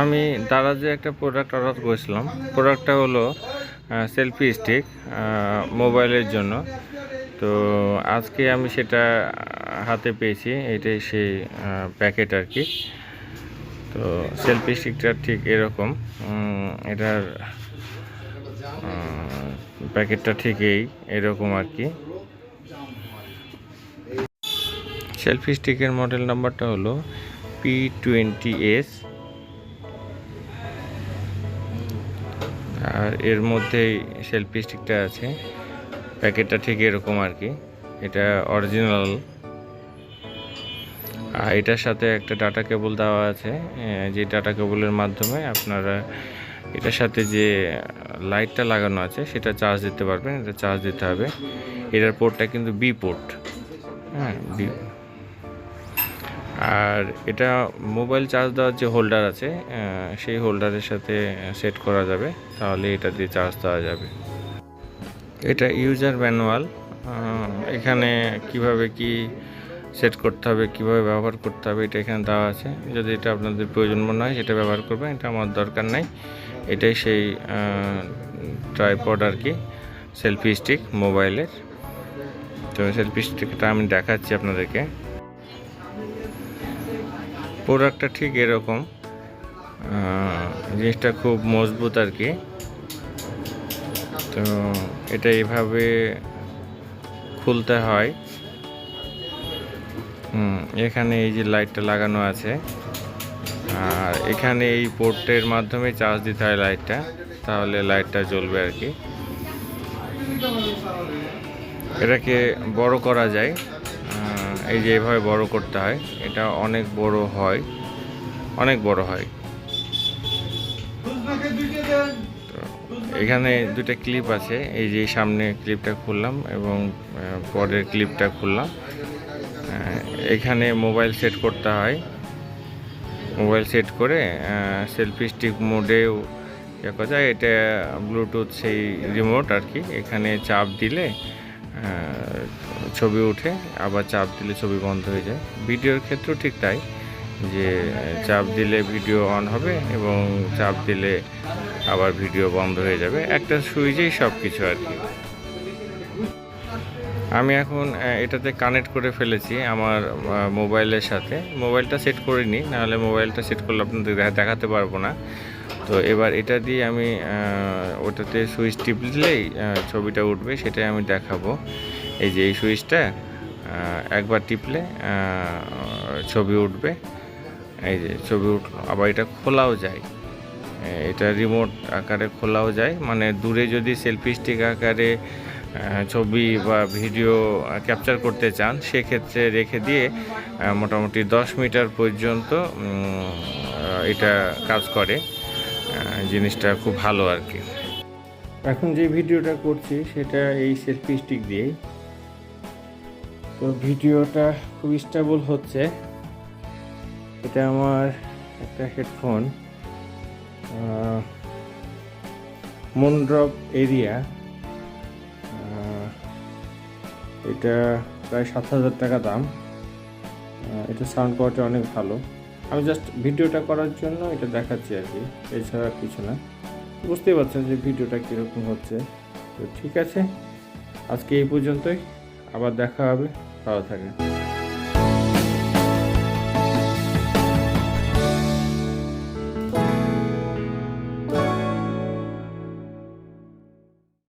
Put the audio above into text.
আমি দারাজে একটা product order করেছিলাম। প্রোডাক্টটা হলো সেলফি স্টিক মোবাইলের জন্য। তো আজকে আমি সেটা হাতে পেয়েছি, এটাই সেই প্যাকেট আর কি। তো সেলফি স্টিকটা ঠিক এরকম, এটার প্যাকেটটা ঠিক এরকম আর কি। সেলফি স্টিকের মডেল নাম্বারটা হলো P20S, আর এর মধ্যেই সেলফি স্টিকটা আছে। প্যাকেটটা ঠিক এরকম আর কি, এটা অরিজিনাল। আর এটার সাথে একটা ডাটা কেবল দেওয়া আছে, যে ডাটা কেবলের মাধ্যমে আপনারা এটার সাথে যে লাইটটা লাগানো আছে সেটা চার্জ দিতে পারবেন। এটা চার্জ দিতে হবে। এটার পোর্টটা কিন্তু বি পোর্ট, হ্যাঁ বি। আর এটা মোবাইল চার্জ দেওয়ার যে হোল্ডার আছে সেই হোল্ডারের সাথে সেট করা যাবে, তাহলে এটা দিয়ে চার্জ দেওয়া যাবে। এটা ইউজার ম্যানুয়াল, এখানে কিভাবে কি সেট করতে হবে, কিভাবে ব্যবহার করতে হবে এটা এখানে দেওয়া আছে। যদি এটা আপনাদের প্রয়োজন মনে হয় সেটা ব্যবহার করবেন, এটা আমার দরকার নাই। এটাই সেই ট্রাইপড আর কি, সেলফি স্টিক মোবাইলের। তো সেলফি স্টিকটা আমি দেখাচ্ছি আপনাদেরকে। প্রোডাক্টটা ঠিক এরকম, জিনিসটা খুব মজবুত আর কি। তো এটা এইভাবে খুলতে হয়। এখানে এই যে লাইটটা লাগানো আছে, আর এখানে এই পোর্টের মাধ্যমে চার্জ দিতে হয় লাইটটা, তাহলে লাইটটা জ্বলবে আর কি। এটাকে বড় করা যায়, এই যে এইভাবে বড় করতে হয়। এটা অনেক বড় হয়, অনেক বড় হয়। এখানে দুটো ক্লিপ আছে, এই যে সামনে ক্লিপটা খুললাম এবং পরের ক্লিপটা খুললাম। এখানে মোবাইল সেট করতে হয়। মোবাইল সেট করে সেলফি স্টিক মোডেও দেখা যায়। এটা ব্লুটুথ সেই রিমোট আর কি। এখানে চাপ দিলে ছবি উঠে, আবার চাপ দিলে ছবি বন্ধ হয়ে যায়। ভিডিওর ক্ষেত্রেও ঠিক তাই, যে চাপ দিলে ভিডিও অন হবে এবং চাপ দিলে আবার ভিডিও বন্ধ হয়ে যাবে। একটা সুইচেই সব কিছু আর কি। আমি এখন এটাতে কানেক্ট করে ফেলেছি আমার মোবাইলের সাথে। মোবাইলটা সেট করিনি, নাহলে মোবাইলটা সেট করলে আপনাদের দেখাতে পারবো না। তো এবার এটা দিয়ে আমি ওটাতে সুইচ টিপলেই ছবিটা উঠবে, সেটাই আমি দেখাবো। এই যে এই সুইচটা একবার টিপলে ছবি উঠবে। এই যে ছবি উঠলো। আবার এটা খোলাও যায়, এটা রিমোট আকারে খোলাও যায়। মানে দূরে যদি সেলফি স্টিক আকারে ছবি বা ভিডিও ক্যাপচার করতে চান, সেক্ষেত্রে রেখে দিয়ে মোটামুটি 10 মিটার পর্যন্ত এটা কাজ করে। জিনিসটা খুব ভালো আর কি। এখন যে ভিডিওটা করছি সেটা এই সেলফি স্টিক দিয়েই। তো ভিডিওটা খুব স্টেবল হচ্ছে। এটা আমার একটা হেডফোন, মনড্রপ এরিয়া। এটা প্রায় 7,000 টাকা দাম। এটা সাউন্ড কোয়ালিটি অনেক ভালো। আমি জাস্ট ভিডিওটা করার জন্য এটা দেখাচ্ছি আর কি, এছাড়া কিছু না। বুঝতেই পারছেন যে ভিডিওটা কীরকম হচ্ছে। তো ঠিক আছে, আজকে এই পর্যন্তই। আবার দেখা হবে। ভালো থাকেন।